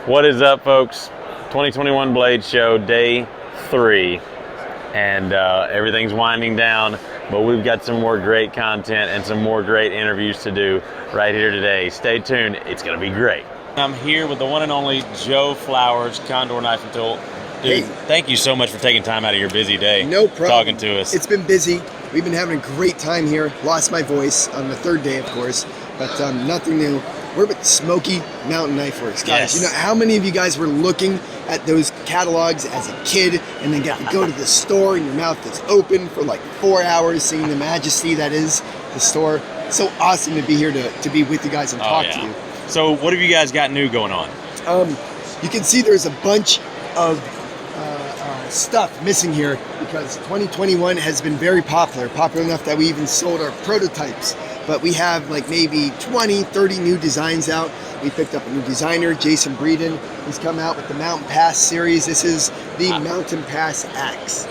What is up, folks? 2021 Blade Show, day 3. And everything's winding down, but we've got some more great content and some more great interviews to do right here today. Stay tuned. It's going to be great. I'm here with the one and only Joe Flowers, Condor Knife and Tool. Dude, thank you so much for taking time out of your busy day. No problem. Talking to us. It's been busy. We've been having a great time here. Lost my voice on the third day, of course, but nothing new. We're with Smoky Mountain Knife Works, guys. Yes. You know, how many of you guys were looking at those catalogs as a kid and then got to go to the store and your mouth is open for like 4 hours seeing the majesty that is the store? So awesome to be here to be with you guys and talk to you. So what have you guys got new going on? You can see there's a bunch of stuff missing here because 2021 has been very popular enough that we even sold our prototypes. But we have like maybe 20, 30 new designs out. We picked up a new designer, Jason Breeden. He's come out with the Mountain Pass series. This is the Mountain Pass Axe.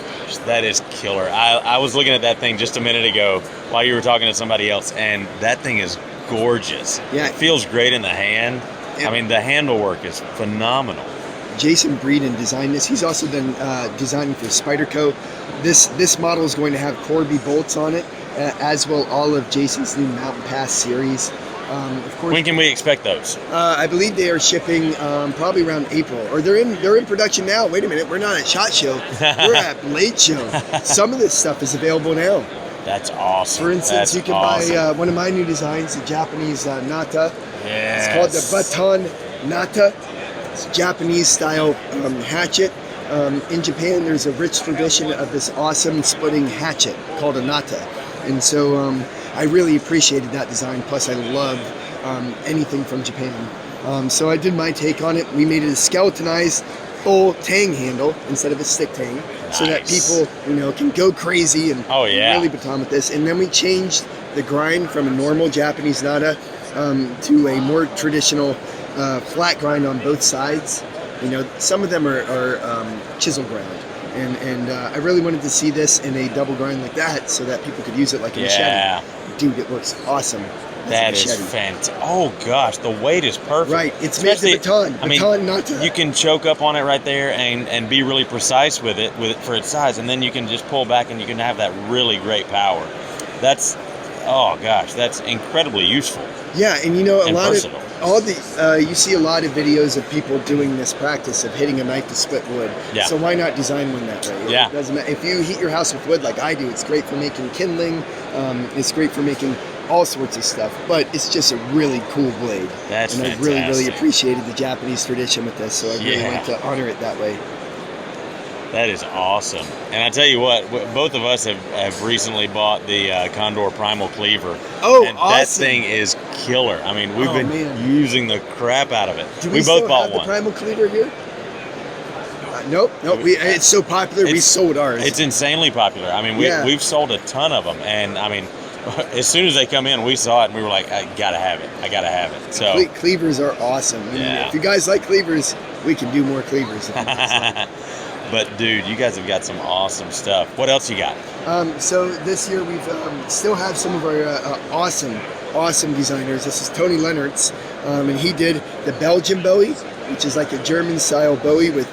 That is killer. I was looking at that thing just a minute ago while you were talking to somebody else, and that thing is gorgeous. Yeah. It feels great in the hand. Yeah. I mean, the handle work is phenomenal. Jason Breeden designed this. He's also done designing for Spyderco. This model is going to have Corby bolts on it, as will all of Jason's new Mountain Pass series. Of course. When can we expect those? I believe they are shipping probably around April, or they're in production now. Wait a minute, we're not at SHOT Show. We're at Blade Show. Some of this stuff is available now. That's awesome. For instance, you can buy one of my new designs, the Japanese Nata. Yes. It's called the Baton Nata. It's a Japanese style hatchet. In Japan, there's a rich tradition of this awesome splitting hatchet called a Nata. And so I really appreciated that design. Plus, I love anything from Japan. So I did my take on it. We made it a skeletonized full tang handle instead of a stick tang, so that people, can go crazy and really baton with this. And then we changed the grind from a normal Japanese Nata to a more traditional flat grind on both sides. Some of them are chisel ground. And I really wanted to see this in a double grind like that so that people could use it like a machete. Dude, it works awesome. That is fantastic. Oh gosh, the weight is perfect. Right, it's made the baton. You can choke up on it right there and be really precise with it for its size, and then you can just pull back and you can have that really great power. That's incredibly useful. Yeah, and you see a lot of videos of people doing this practice of hitting a knife to split wood. Yeah. So why not design one that way? Yeah. It doesn't matter. If you heat your house with wood like I do, it's great for making kindling. It's great for making all sorts of stuff. But it's just a really cool blade. That's fantastic. I really, really appreciated the Japanese tradition with this. So I really wanted to honor it that way. That is awesome. And I tell you what, both of us have recently bought the Condor Primal Cleaver. Oh, and awesome. That thing is killer. I mean, we've been using the crap out of it. Do we both bought have the Primal Cleaver here? Nope. It's so popular, we sold ours. It's insanely popular. I mean, we've sold a ton of them. And, I mean, as soon as they come in, we saw it, and we were like, I gotta have it. So cleavers are awesome. I mean, if you guys like cleavers, we can do more cleavers. But dude, you guys have got some awesome stuff. What else you got? So this year we've still have some of our awesome designers. This is Tony Leonard's, and he did the Belgian Bowie, which is like a German style Bowie with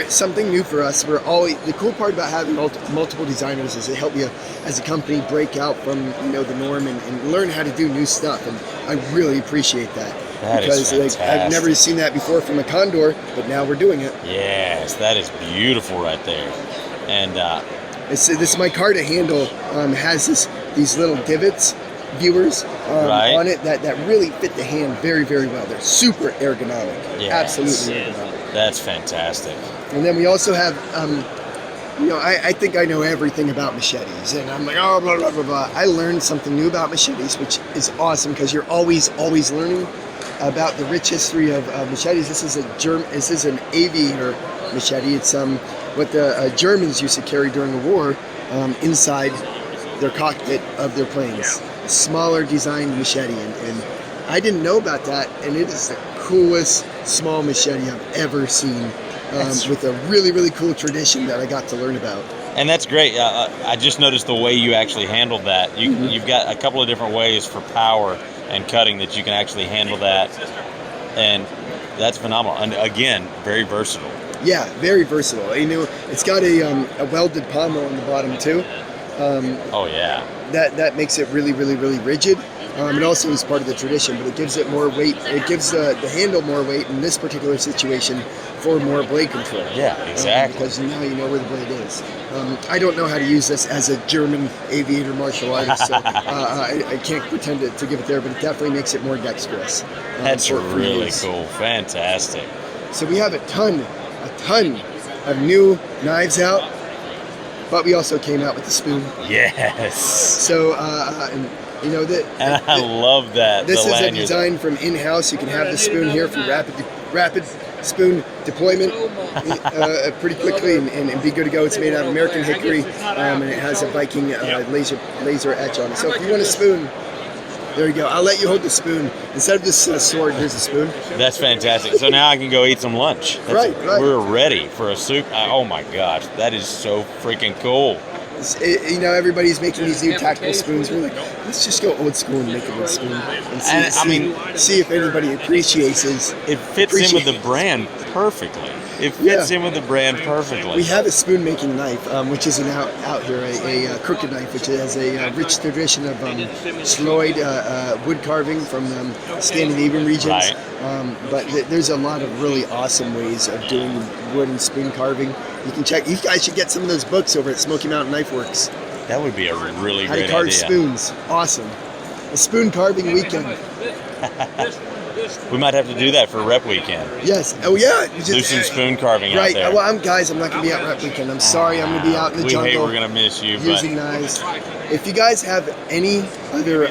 something new for us. The cool part about having multiple designers is it helps you as a company break out from the norm and learn how to do new stuff. And I really appreciate that. Because I've never seen that before from a Condor, but now we're doing it. Yes, that is beautiful right there. And this micarta handle has these little divots, viewers on it that really fit the hand very, very well. They're super ergonomic. Yes. Absolutely ergonomic. That's fantastic. And then we also have I think I know everything about machetes, and I'm like, oh, blah, blah, blah, blah. I learned something new about machetes, which is awesome because you're always learning about the rich history of machetes. This is an aviator machete. It's what the Germans used to carry during the war inside their cockpit of their planes. A smaller designed machete, and I didn't know about that, and it is the coolest small machete I've ever seen. With a really, really cool tradition that I got to learn about. And that's great. I just noticed the way you actually handled that. You've got a couple of different ways for power and cutting that you can actually handle that. And that's phenomenal. And again, very versatile. Yeah, very versatile. You know, it's got a welded pommel on the bottom too. Oh yeah. That makes it really, really, really rigid. It also is part of the tradition, but it gives it more weight. It gives the handle more weight in this particular situation for more blade control. Yeah, exactly. Because now you know where the blade is. I don't know how to use this as a German aviator martial artist, so I can't pretend to give it there, but it definitely makes it more dexterous. That's for really use. cool. Fantastic. So we have a ton of new knives out, but we also came out with the spoon. Yes. So, and, you know, And I love that. This is a lanyard. design from in-house. You can have the spoon here for rapid spoon deployment pretty quickly and be good to go. It's made out of American hickory, and it has a Viking laser etch on it. So if you want a spoon, there you go. I'll let you hold the spoon. Instead of this sword, here's a spoon. That's fantastic. So now I can go eat some lunch. Right. We're ready for a soup. Oh my gosh, that is so freaking cool. You know, everybody's making these new tactical spoons. We're like, let's just go old school and make a good spoon and see if anybody appreciates it. It fits in with the brand perfectly. It fits in with the brand perfectly. We have a spoon making knife, which isn't out here, a crooked knife, which has a rich tradition of Sloyd wood carving from Scandinavian regions. Right. But there's a lot of really awesome ways of doing wood and spoon carving. You can check. You guys should get some of those books over at Smoky Mountain Knife Works. That would be a really How great to carve idea. spoons. Awesome. A spoon carving weekend. We might have to do that for rep weekend. Yes. Oh yeah. Do some spoon carving right. out there. Well, I'm not going to be out rep weekend. I'm sorry. I'm going to be out in the jungle. We hate we're going to miss you. Using knives. If you guys have any other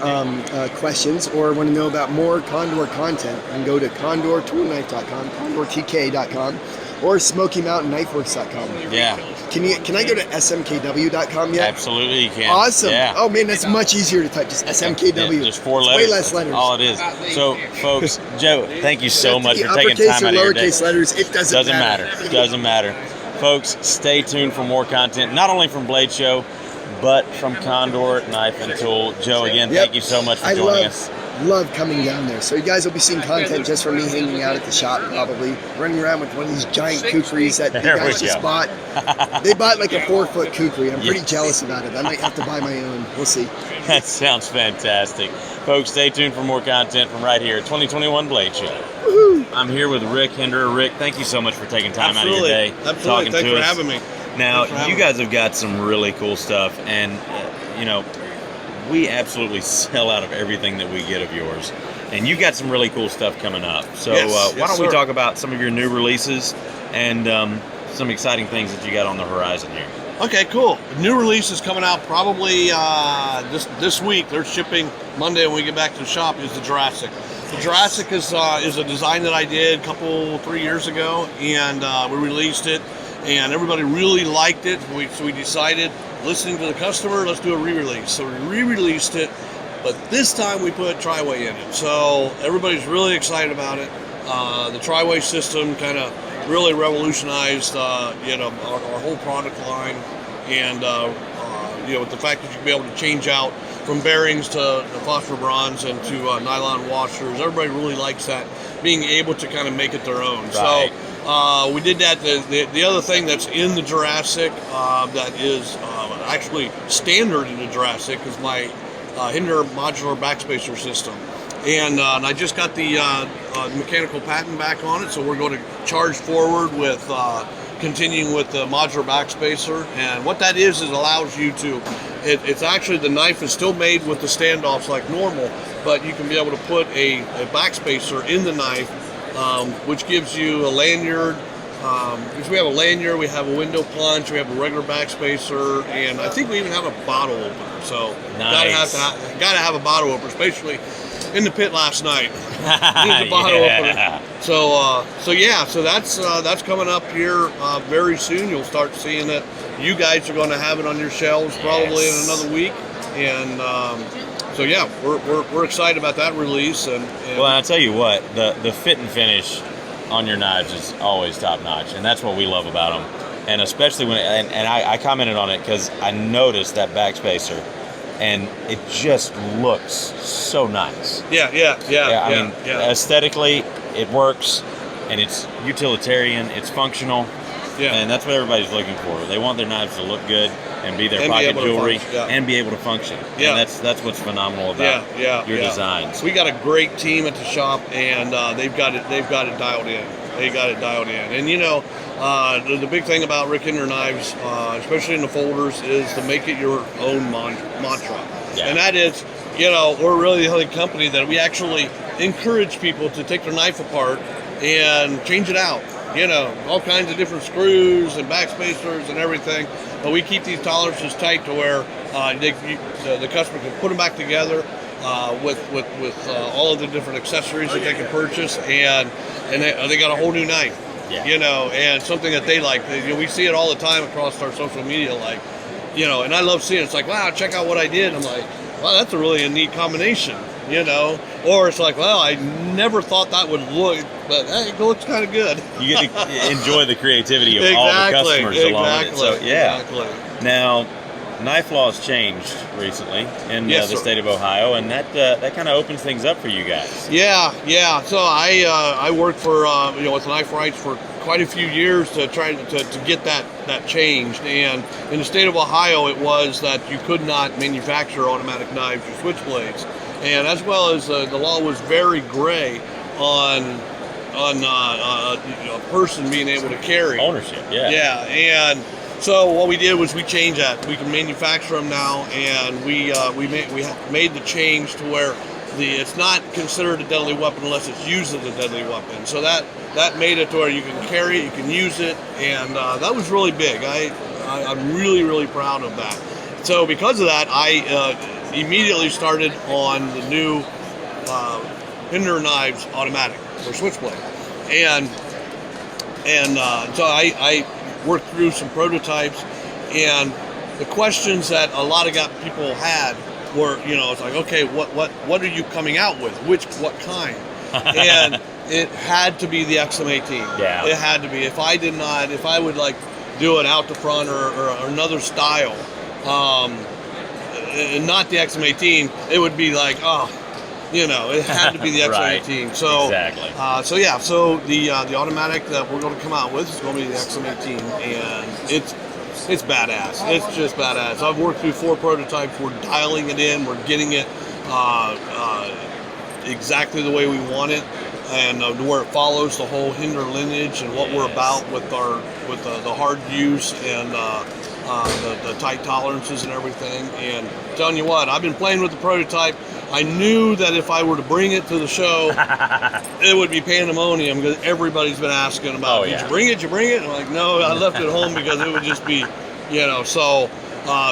questions or want to know about more Condor content, you can go to condortoolknife.com, condortk.com, or SmokyMountainKnifeWorks.com. Yeah. Can I go to smkw.com yet? Absolutely, you can. Awesome. Yeah. Oh man, that's much easier to type. Just smkw. Yeah, just 4 It's letters. way less letters. That's all it is. So, folks, Joe, thank you so much for taking Uppercase time or out of your day. lowercase letters, it doesn't matter. It doesn't matter. Folks, stay tuned for more content, not only from Blade Show, but from Condor Knife and Tool. Joe, again, thank you so much for joining us. Love coming down there. So you guys will be seeing content just from me hanging out at the shop, probably running around with one of these giant kukris that you guys just bought. They bought like a 4-foot kukri. I'm pretty jealous about it. I might have to buy my own. We'll see. That sounds fantastic. Folks, stay tuned for more content from right here at 2021 Blade Show. Woohoo! I'm here with Rick Hinderer. Rick, thank you so much for taking time out of your day. Absolutely. Thanks for having me. Now, you guys have got some really cool stuff, and you know, we absolutely sell out of everything that we get of yours. And you've got some really cool stuff coming up. So why don't we talk about some of your new releases and some exciting things that you got on the horizon here. Okay, cool. New release is coming out probably this week. They're shipping Monday when we get back to the shop. Is the Jurassic. The Jurassic is a design that I did 3 years ago, and we released it, and everybody really liked it. So we decided, listening to the customer, let's do a re-release. So we re-released it, but this time we put tri-way in it. So everybody's really excited about it. The tri-way system kind of really revolutionized our whole product line, and with the fact that you can be able to change out from bearings to phosphor bronze and to nylon washers. Everybody really likes that, being able to kind of make it their own. Right. So we did that. The other thing that's in the Jurassic that is actually standard in the Jurassic is my Hinderer modular backspacer system. And I just got the mechanical patent back on it, so we're going to charge forward with continuing with the modular backspacer. And what that is allows you to, it's actually, the knife is still made with the standoffs like normal, but you can be able to put a backspacer in the knife, which gives you a lanyard. Because we have a lanyard, we have a window plunge, we have a regular backspacer, and I think we even have a bottle opener. So nice. gotta have a bottle opener, especially in the pit last night. Need the bottle opener. So that's coming up here very soon. You'll start seeing it. You guys are going to have it on your shelves probably in another week, and we're excited about that release. And well, I'll tell you what, the fit and finish on your knives is always top notch, and that's what we love about them. And especially when I commented on it because I noticed that backspacer, and it just looks so nice. Yeah. I mean, aesthetically, it works. and it's utilitarian, it's functional, and that's what everybody's looking for. They want their knives to look good and be their And pocket be able to jewelry function, and be able to function. Yeah. And that's what's phenomenal about your designs. We got a great team at the shop, and they've got it dialed in. They got it dialed in. And you know, the big thing about Rick Hinderer knives, especially in the folders, is to make it your own mantra. Yeah. And that is, you know, we're really the only company that we actually encourage people to take their knife apart and change it out. You know, all kinds of different screws and backspacers and everything. But we keep these tolerances tight to where the customer can put them back together with all of the different accessories that they can purchase, and they got a whole new knife. Yeah. You know, and something that they like. You know, we see it all the time across our social media, like, you know, and I love seeing it. It's like, wow, check out what I did. I'm like, wow, that's a really neat combination, you know. Or it's like, well, I never thought that would look, but hey, it looks kind of good. You get to enjoy the creativity of all the customers along with it. So, yeah. Exactly. Now, knife laws changed recently in the state of Ohio, and that kind of opens things up for you guys. Yeah. So I worked for with Knife Rights for quite a few years to try to get that changed. And in the state of Ohio, it was that you could not manufacture automatic knives or switchblades, and as well as the law was very gray on a person being able to carry Ownership. Yeah, and so what we did was we changed that. We can manufacture them now, and we made the change to where it's not considered a deadly weapon unless it's used as a deadly weapon. So that made it to where you can carry it, you can use it, and that was really big. I'm really proud of that. So because of that, I immediately started on the new Hinderer knives automatic or switchblade, and so I worked through some prototypes, and the questions that a lot of people had were, you know, it's like, okay, what are you coming out with? What kind? And it had to be the XM18. Yeah. It had to be. If I would like do an out the front or another style, and not the XM18, it would be like, oh, you know, it had to be the XM18. Right. So exactly. So the automatic that we're going to come out with is going to be the XM18, and it's badass. It's just badass. I've worked through 4 prototypes. We're dialing it in. We're getting it exactly the way we want it, and where it follows the whole Hinderer lineage and what we're about with the hard use and the tight tolerances and everything. And telling you what, I've been playing with the prototype. I knew that if I were to bring it to the show, it would be pandemonium because everybody's been asking about, did you bring it? And I'm like, no, I left it home because it would just be, you know. So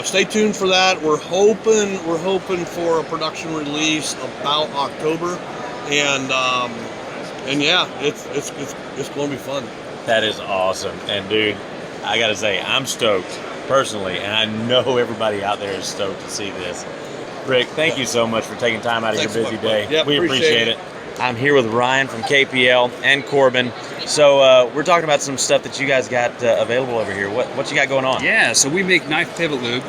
stay tuned for that. We're hoping for a production release about October, and yeah, it's going to be fun. That is awesome. And dude, I gotta say, I'm stoked personally, and I know everybody out there is stoked to see this. Rick, thank you so much for taking time out of your busy day. Yep, we appreciate it. I'm here with Ryan from KPL and Corbin. So we're talking about some stuff that you guys got available over here. What you got going on? Yeah, so we make knife pivot lube.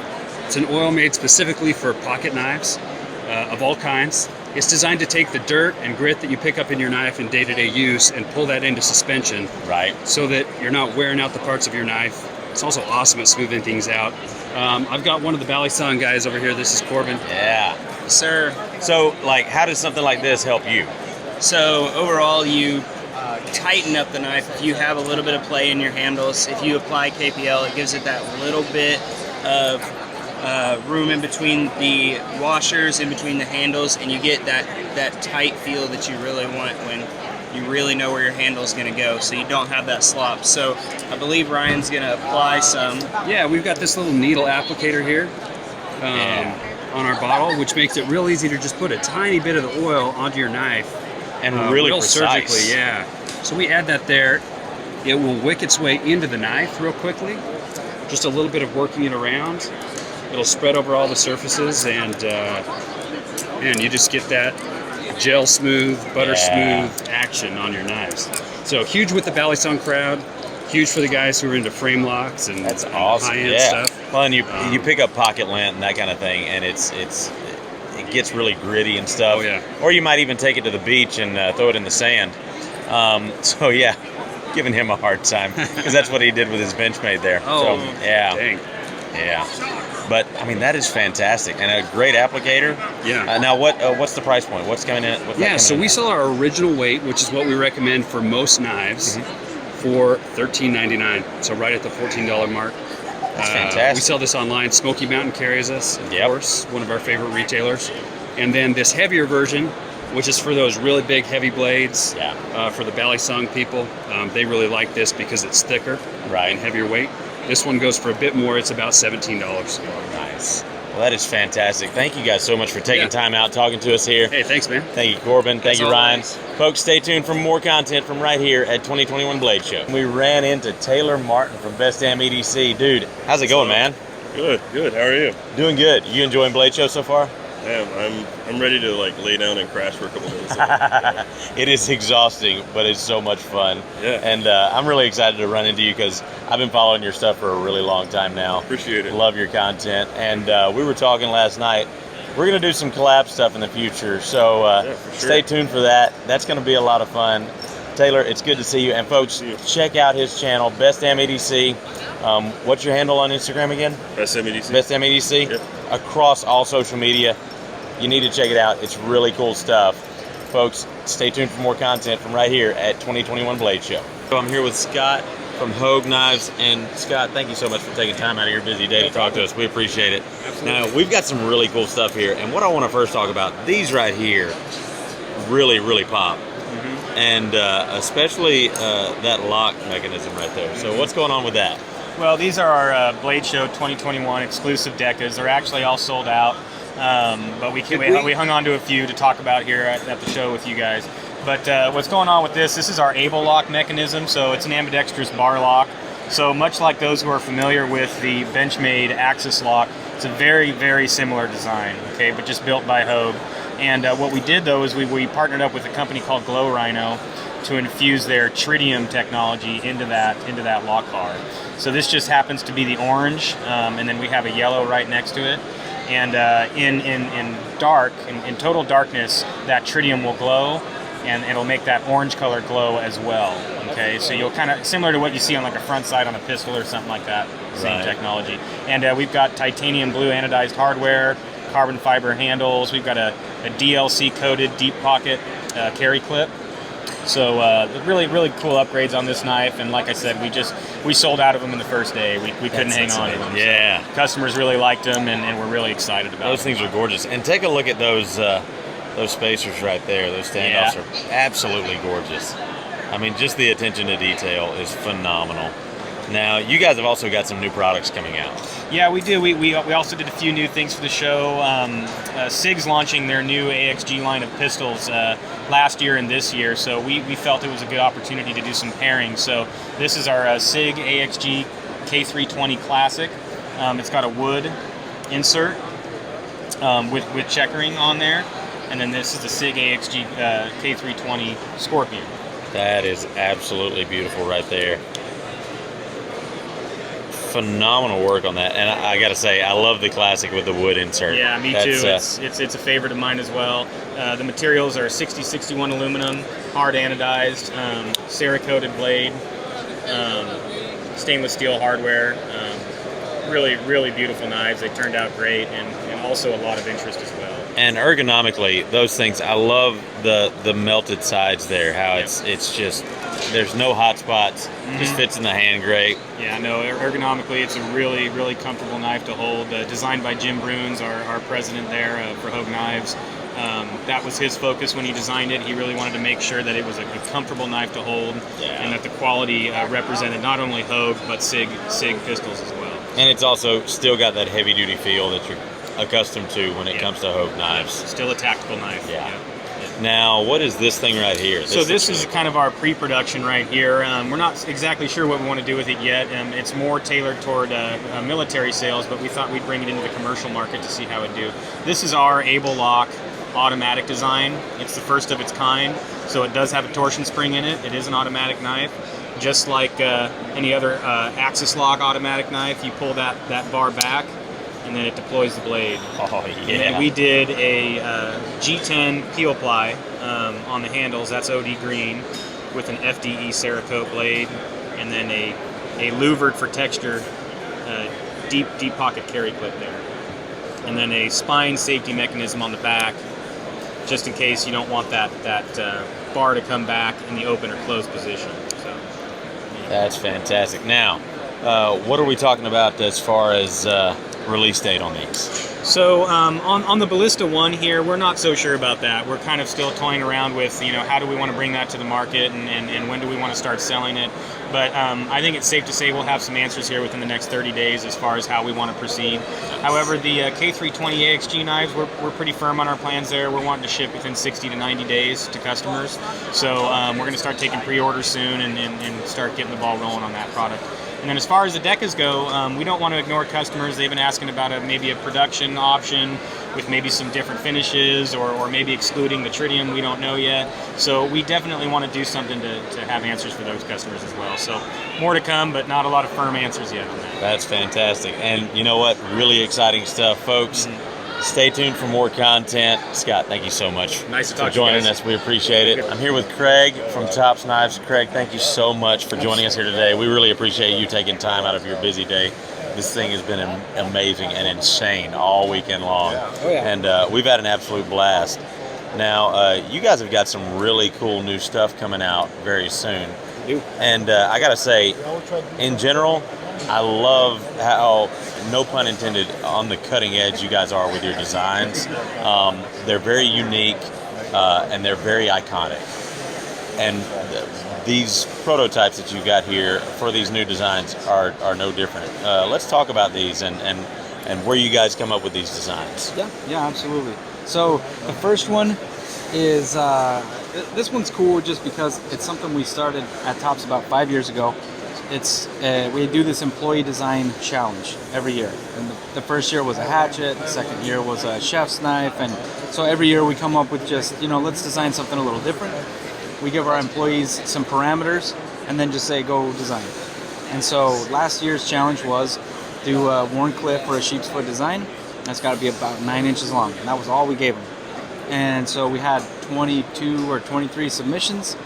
It's an oil made specifically for pocket knives of all kinds. It's designed to take the dirt and grit that you pick up in your knife in day-to-day use and pull that into suspension. Right. So that you're not wearing out the parts of your knife. It's also awesome at smoothing things out. I've got one of the Balisong guys over here. This is Corbin. Yeah. Sir. So, like, how does something like this help you? So, overall, you tighten up the knife. If you have a little bit of play in your handles, if you apply KPL, it gives it that little bit of room in between the washers, in between the handles, and you get that tight feel that you really want when you really know where your handle is going to go, so you don't have that slop. So I believe Ryan's going to apply some. Yeah, we've got this little needle applicator here on our bottle, which makes it real easy to just put a tiny bit of the oil onto your knife. And really real precise. Surgically, yeah. So we add that there. It will wick its way into the knife real quickly. Just a little bit of working it around. It'll spread over all the surfaces, and you just get that gel smooth, butter smooth action on your knives. So huge with the Balisong crowd, huge for the guys who are into frame locks and that's awesome. High-end stuff. Well, and you pick up pocket lint and that kind of thing, and it gets really gritty and stuff. Oh, yeah. Or you might even take it to the beach and throw it in the sand. So yeah, giving him a hard time because that's what he did with his Benchmade there. Oh, so, yeah, dang. yeah. But I mean, that is fantastic and a great applicator. Yeah. Now, what's the price point? What's coming in? Yeah, so we sell our original weight, which is what we recommend for most knives, for $13.99. So right at the $14 mark. That's fantastic. We sell this online. Smoky Mountain carries us, of course, one of our favorite retailers. And then this heavier version, which is for those really big, heavy blades, for the balisong people. They really like this because it's thicker and heavier weight. This one goes for a bit more. It's about $17. Nice. Well, that is fantastic. Thank you guys so much for taking time out, talking to us here. Hey, thanks, man. Thank you, Corbin. Thank you, Ryan. Always. Folks, stay tuned for more content from right here at 2021 Blade Show. We ran into Taylor Martin from Damn EDC. Dude, how's it going, man? Good, good. How are you? Doing good. You enjoying Blade Show so far? I'm ready to like lay down and crash for a couple minutes. It is exhausting, but it's so much fun. Yeah. And I'm really excited to run into you because I've been following your stuff for a really long time now. Appreciate it. Love your content. And we were talking last night. We're going to do some collab stuff in the future. So for sure. Stay tuned for that. That's going to be a lot of fun. Taylor, it's good to see you. And folks, check out his channel, Damn EDC. What's your handle on Instagram again? Damn EDC. Damn EDC. Yep. Across all social media. You need to check it out. It's really cool stuff. Folks, stay tuned for more content from right here at 2021 Blade Show. So I'm here with Scott from Hogue Knives. And Scott, thank you so much for taking time out of your busy day to talk to us. We appreciate it. Absolutely. Now, we've got some really cool stuff here. And what I want to first talk about, these right here really, really pop. And especially that lock mechanism right there. So what's going on with that? Well, these are our Blade Show 2021 exclusive decas. They're actually all sold out. But we hung on to a few to talk about here at the show with you guys. But what's going on with this is our Able lock mechanism. So it's an ambidextrous bar lock. So much like those who are familiar with the Benchmade Axis lock, it's a very, very similar design, okay, but just built by Hogue. And what we did though is we partnered up with a company called Glow Rhino to infuse their tritium technology into that lock bar. So this just happens to be the orange, and then we have a yellow right next to it. And in total darkness, that tritium will glow, and it'll make that orange color glow as well. Okay, so you'll kind of similar to what you see on like a front side on a pistol or something like that. Same technology. And we've got titanium blue anodized hardware, carbon fiber handles. We've got a DLC coated deep pocket carry clip. So really, really cool upgrades on this knife, and like I said, we sold out of them in the first day. We couldn't hang on to them. Yeah, so customers really liked them, and we're really excited about those them. things are gorgeous. And take a look at those spacers right there. Those standoffs are absolutely gorgeous. I mean, just the attention to detail is phenomenal. Now, you guys have also got some new products coming out. Yeah, we do. We also did a few new things for the show. SIG's launching their new AXG line of pistols last year and this year, so we felt it was a good opportunity to do some pairing. So this is our SIG AXG K320 Classic. It's got a wood insert with checkering on there, and then this is the SIG AXG K320 Scorpion. That is absolutely beautiful right there. Phenomenal work on that, and I gotta say, I love the classic with the wood insert. Yeah, me too. It's a favorite of mine as well. The materials are 6061 aluminum, hard anodized, Cerakoted blade, stainless steel hardware. Really, really beautiful knives. They turned out great, and also a lot of interest as well. And ergonomically, those things, I love the melted sides there. How it's just, there's no hot spots. Just fits in the hand great. Yeah, no, ergonomically, it's a really, really comfortable knife to hold. Designed by Jim Bruns, our president there for Hogue Knives. That was his focus when he designed it. He really wanted to make sure that it was a comfortable knife to hold, and that the quality represented not only Hogue but SIG pistols as well. And it's also still got that heavy duty feel that you're accustomed to when it comes to Hogue knives. Still a tactical knife. Yeah. Now, what is this thing right here? This is kind of our pre-production right here. We're not exactly sure what we want to do with it yet. It's more tailored toward military sales, but we thought we'd bring it into the commercial market to see how it do. This is our Able lock automatic design. It's the first of its kind, so it does have a torsion spring in it. It is an automatic knife. Just like any other Axis lock automatic knife, you pull that bar back, and then it deploys the blade. Oh, yeah. And we did a G10 peel ply on the handles. That's OD green. with an FDE Cerakote blade, and then a louvered for texture deep pocket carry clip there, and then a spine safety mechanism on the back, just in case you don't want that bar to come back in the open or closed position. So That's fantastic. Now, what are we talking about as far as release date on these? So on the Ballista 1 here, we're not so sure about that. We're kind of still toying around with, how do we want to bring that to the market, and when do we want to start selling it. But I think it's safe to say we'll have some answers here within the next 30 days as far as how we want to proceed. However, the K320 AXG knives, we're pretty firm on our plans there. We're wanting to ship within 60 to 90 days to customers. So we're going to start taking pre-orders soon and start getting the ball rolling on that product. And then as far as the Decas go, we don't want to ignore customers. They've been asking about maybe a production option with maybe some different finishes or maybe excluding the tritium. We don't know yet. So we definitely want to do something to have answers for those customers as well. So more to come, but not a lot of firm answers yet on that. That's fantastic. And you know what? Really exciting stuff, folks. Stay tuned for more content. Scott, thank you so much Nice to talk for joining to you guys. us. We appreciate it. I'm here with Craig from Topz Knives. Craig, thank you so much for joining us here today. We really appreciate you taking time out of your busy day. This thing has been amazing and insane all weekend long. Oh, yeah. And we've had an absolute blast. Now, you guys have got some really cool new stuff coming out very soon. We do. And I got to say, in general, I love how, no pun intended, on the cutting edge you guys are with your designs. They're very unique and they're very iconic. And these prototypes that you got here for these new designs are no different. Let's talk about these and where you guys come up with these designs. Yeah, absolutely. So the first one is, this one's cool just because it's something we started at Topz about 5 years ago. It's we do this employee design challenge every year. And the first year was a hatchet, the second year was a chef's knife, and so every year we come up with just, let's design something a little different. We give our employees some parameters and then just say, go design. And so last year's challenge was do a Wharncliffe or a sheep's foot design. That's got to be about 9 inches long, and that was all we gave them. And so we had 22 or 23 submissions.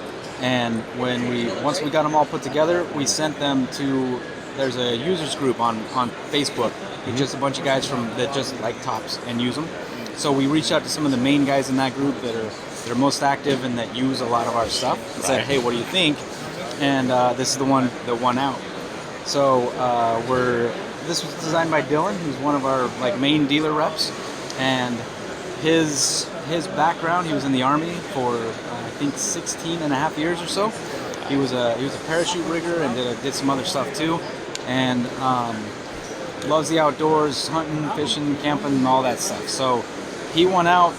And once we got them all put together, we sent them to, there's a users group on Facebook with just a bunch of guys that just like Topz and use them. So we reached out to some of the main guys in that group that are most active and that use a lot of our stuff and said, hey, what do you think? And this is the one that won out. So this was designed by Dylan, who's one of our main dealer reps, and his background, he was in the Army for I think 16 and a half years or so. He was a parachute rigger and did some other stuff too, and loves the outdoors, hunting, fishing, camping, and all that stuff. So he won out.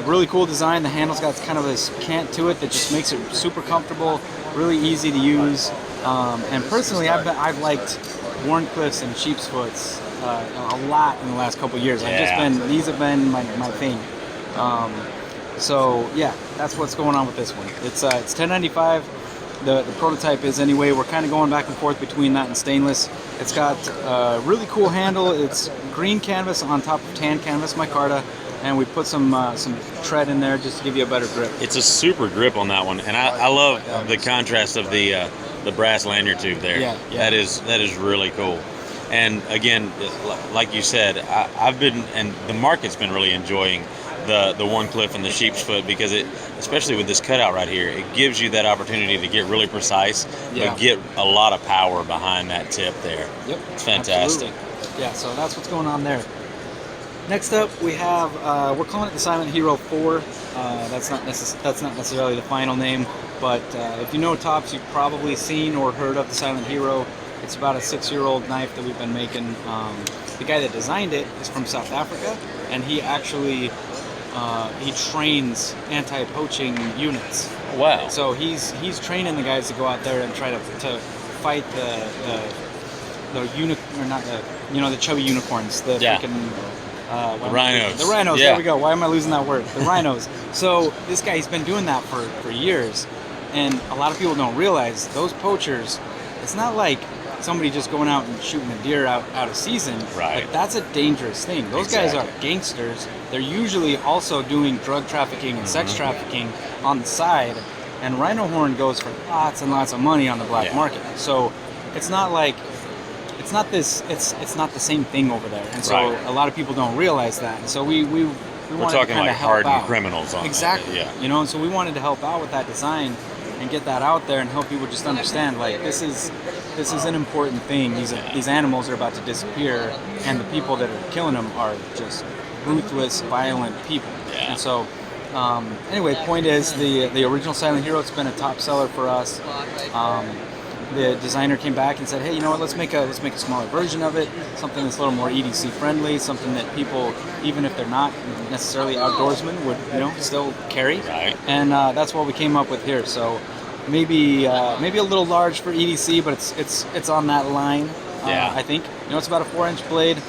Really cool design. The handle's got kind of this cant to it that just makes it super comfortable, really easy to use. And personally, I've liked Wharncliffes and sheep's foots a lot in the last couple of years. These have been my thing. So yeah, that's what's going on with this one. It's $10.95. The prototype is anyway. We're kind of going back and forth between that and stainless. It's got a really cool handle. It's green canvas on top of tan canvas micarta, and we put some tread in there just to give you a better grip. It's a super grip on that one, and I love the contrast of the brass lanyard tube there. Yeah. That is really cool. And again, like you said, I've been, and the market's been really enjoying the Wharncliffe and the sheep's foot, because it, especially with this cutout right here, it gives you that opportunity to get really precise, but get a lot of power behind that tip there. Yep, it's fantastic. Absolutely. Yeah, so that's what's going on there. Next up, we have we're calling it the Silent Hero 4. That's not necessarily the final name, but if you know Topz, you've probably seen or heard of the Silent Hero. It's about a 6-year-old knife that we've been making. The guy that designed it is from South Africa, and he actually he trains anti-poaching units. Wow! So he's training the guys to go out there and try to fight the chubby unicorns, the freaking the rhinos. The rhinos. Yeah. There we go. Why am I losing that word? The rhinos. So this guy, he's been doing that for years, and a lot of people don't realize those poachers. It's not like somebody just going out and shooting a deer out of season. Right. Like, that's a dangerous thing. Those guys are gangsters. They're usually also doing drug trafficking and sex trafficking on the side, and rhino horn goes for lots and lots of money on the black market. So it's not like it's not the same thing over there, and so a lot of people don't realize that. And so we're talking like hardened criminals on exactly. Yeah. You know, and so we wanted to help out with that design and get that out there and help people just understand like this is an important thing. These animals are about to disappear, and the people that are killing them are just ruthless, violent people. Yeah. And so anyway, point is the original Silent Hero, it's been a top seller for us. The designer came back and said, hey, you know what, let's make a smaller version of it, something that's a little more EDC friendly, something that people, even if they're not necessarily outdoorsmen, would, you know, still carry. Right. And that's what we came up with here. So maybe a little large for EDC, but it's on that line. I think. You know, it's about a 4-inch blade.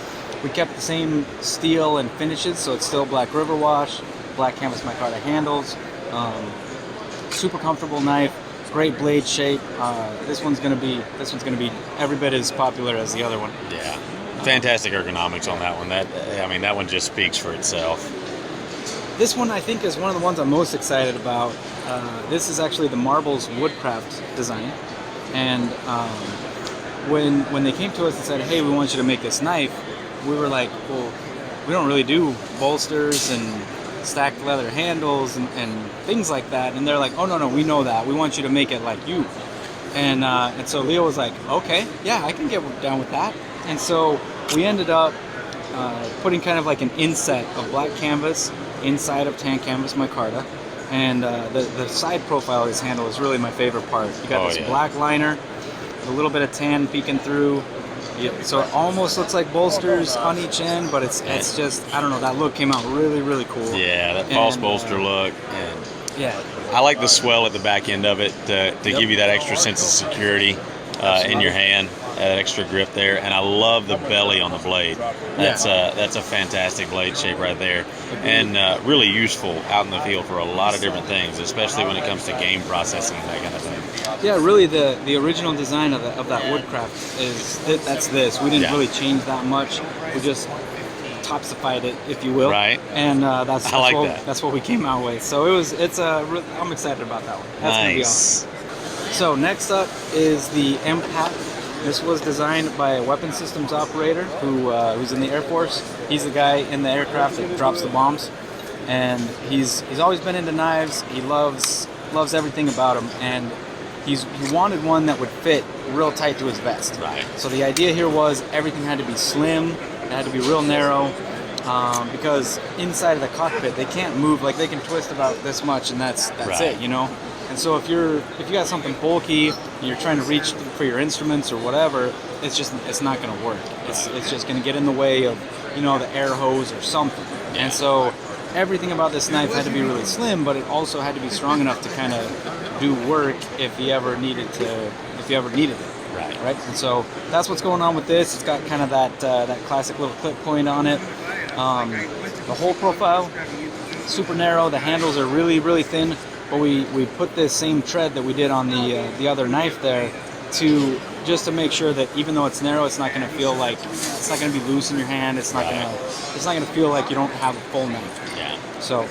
We kept the same steel and finishes, so it's still black river wash, black canvas micarta handles, super comfortable knife. Great blade shape. This one's gonna be every bit as popular as the other one. Yeah, fantastic ergonomics on that one. That one just speaks for itself. This one I think is one of the ones I'm most excited about. This is actually the Marbles Woodcraft design, and when they came to us and said, "Hey, we want you to make this knife," we were like, "Well, we don't really do bolsters and stacked leather handles and things like that." And they're like, "Oh no, we know that. We want you to make it like you." And so Leo was like, "Okay, yeah, I can get down with that." And so we ended up putting kind of like an inset of black canvas inside of tan canvas micarta, and the side profile of this handle is really my favorite part. You got this black liner, with a little bit of tan peeking through. Yeah, so it almost looks like bolsters on each end, but it's just, I don't know, that look came out really, really cool. Yeah, that false bolster look. And yeah. I like the swell at the back end of it to give you that extra sense of security in your hand, that extra grip there. And I love the belly on the blade. That's a fantastic blade shape right there. And really useful out in the field for a lot of different things, especially when it comes to game processing and that kind of thing. Yeah, really the original design of that woodcraft that's this. We didn't really change that much. We just topsified it, if you will. Right. And that's what we came out with. So I'm excited about that one. That's gonna be awesome. So next up is the MPAC. This was designed by a weapon systems operator who's in the Air Force. He's the guy in the aircraft that drops the bombs, and he's always been into knives. He loves everything about them, and he wanted one that would fit real tight to his vest. Right. So the idea here was everything had to be slim, it had to be real narrow, because inside of the cockpit they can't move, like they can twist about this much, and that's it, you know. And so if you got something bulky and you're trying to reach for your instruments or whatever, it's not going to work. It's just going to get in the way of, you know, the air hose or something. Yeah. And so everything about this knife had to be really slim, but it also had to be strong enough to kind of do work if you ever needed it. Right. And so that's what's going on with this. It's got kind of that classic little clip point on it. The whole profile, super narrow. The handles are really, really thin. But we put this same tread that we did on the other knife there to make sure that even though it's narrow, it's not going to feel like it's not going to be loose in your hand. It's not going to feel like you don't have a full knife. Yeah. So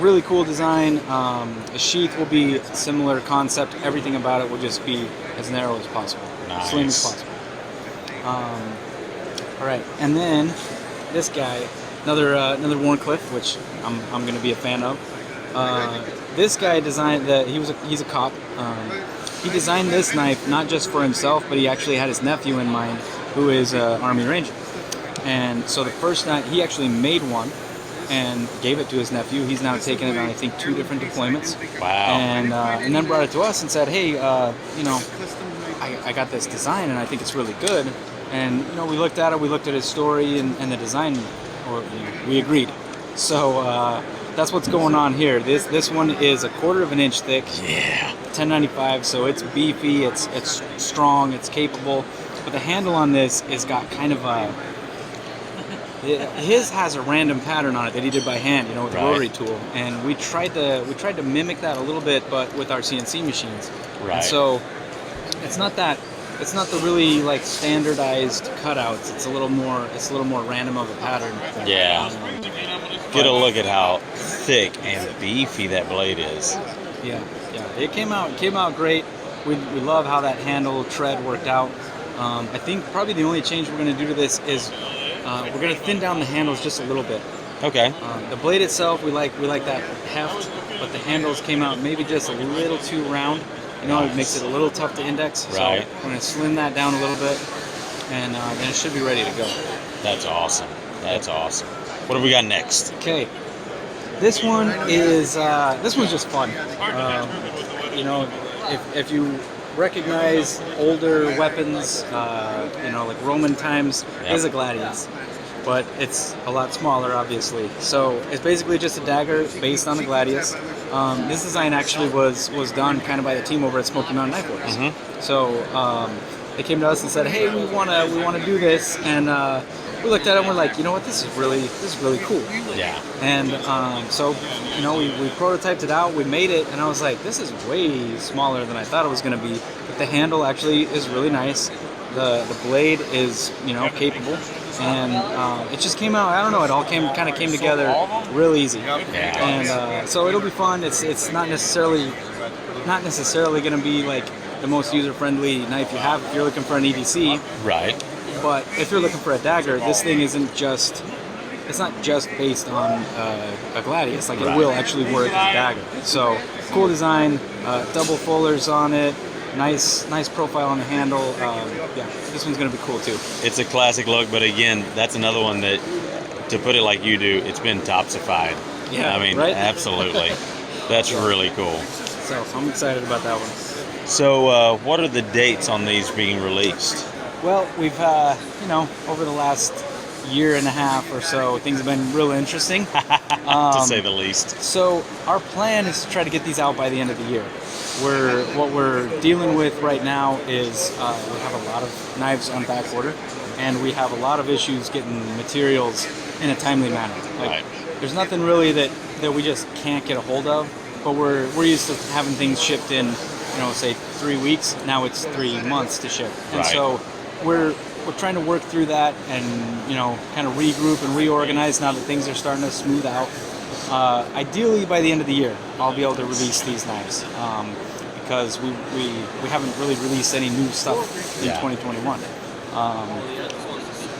really cool design. The sheath will be similar concept. Everything about it will just be as narrow as possible, slim as possible. All right, and then this guy, another Warncliffe, which I'm going to be a fan of. This guy designed he's a cop. He designed this knife not just for himself, but he actually had his nephew in mind, who is an Army Ranger. And so the first night, he actually made one and gave it to his nephew. He's now taken it on, I think, 2 different deployments. Wow. And then brought it to us and said, hey, you know, I got this design and I think it's really good. And, you know, we looked at it, we looked at his story and the design, we agreed. So, that's what's going on here. This one is 1/4 of an inch thick. Yeah. 1095, so it's beefy, it's strong, it's capable. But the handle on this has got kind of his has a random pattern on it that he did by hand, you know, with the rotary tool. And we tried to mimic that a little bit, but with our CNC machines. Right. And so it's not the really like standardized cutouts. It's a little more random of a pattern. Yeah. Get a look at how thick and beefy that blade is. Yeah. it came out great. We love how that handle tread worked out. I think probably the only change we're going to do to this is we're going to thin down the handles just a little bit. Okay. The blade itself, we like that heft, but the handles came out maybe just a little too round. You know, it makes it a little tough to index. Right. So we're going to slim that down a little bit, and then it should be ready to go. That's awesome. That's awesome. What have we got next? Okay. This one is this one's just fun. You know, if you recognize older weapons, you know, like Roman times, is a Gladius, but it's a lot smaller, obviously. So it's basically just a dagger based on the Gladius. This design actually was done kind of by the team over at Smoky Mountain Knife Works. Mm-hmm. So they came to us and said, "Hey, we wanna do this," and we looked at it and we're like, you know what, this is really cool. Yeah. And so, you know, we prototyped it out, we made it, and I was like, this is way smaller than I thought it was going to be. But the handle actually is really nice. The blade is, you know, capable, and it just came out. I don't know, it all kind of came together real easy. Yeah. And so it'll be fun. It's not necessarily going to be like the most user-friendly knife you have if you're looking for an EDC. Right. But if you're looking for a dagger, this thing isn't just, it's not just based on a Gladius. Like, it will actually work as a dagger. So, cool design, double fullers on it, nice profile on the handle. Yeah, this one's going to be cool too. It's a classic look, but again, that's another one that, to put it like you do, it's been topsified. Yeah, I mean, right? Absolutely. That's really cool. So, I'm excited about that one. So, what are the dates on these being released? Well, we've, you know, over the last year and a half or so, things have been real interesting. To say the least. So our plan is to try to get these out by the end of the year. What we're dealing with right now is we have a lot of knives on back order, and we have a lot of issues getting materials in a timely manner. Like, there's nothing really that we just can't get a hold of, but we're used to having things shipped in, you know, say 3 weeks. Now it's 3 months to ship, and so we're trying to work through that and, you know, kind of regroup and reorganize now that things are starting to smooth out. Ideally, by the end of the year, I'll be able to release these knives because we haven't really released any new stuff in 2021.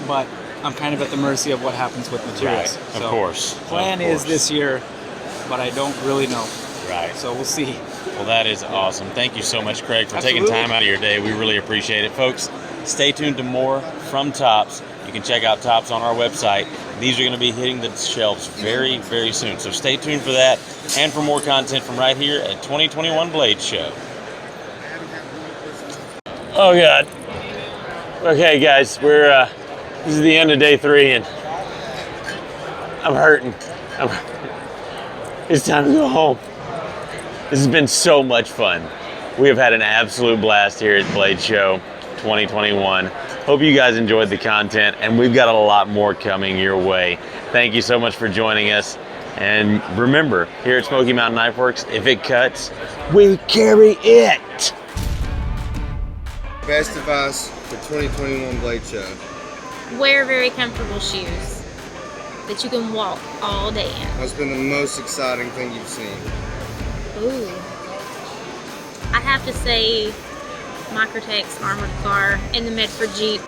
But I'm kind of at the mercy of what happens with materials. Right. Of course. Plan is this year, but I don't really know. Right. So we'll see. Well, that is awesome. Thank you so much, Craig, for Absolutely. taking time out of your day. We really appreciate it. Folks, stay tuned to more from Topz. You can check out Topz on our website. These are going to be hitting the shelves very, very soon. So stay tuned for that and for more content from right here at 2021 Blade Show. Oh, God. Okay, guys, this is the end of day 3, and I'm hurting. It's time to go home. This has been so much fun. We have had an absolute blast here at Blade Show 2021. Hope you guys enjoyed the content, and we've got a lot more coming your way. Thank you so much for joining us. And remember, here at Smoky Mountain Knife Works, if it cuts, we carry it. Best advice for 2021 Blade Show. Wear very comfortable shoes that you can walk all day in. What's been the most exciting thing you've seen? Ooh. I have to say Microtech's armored car and the Medford Jeep.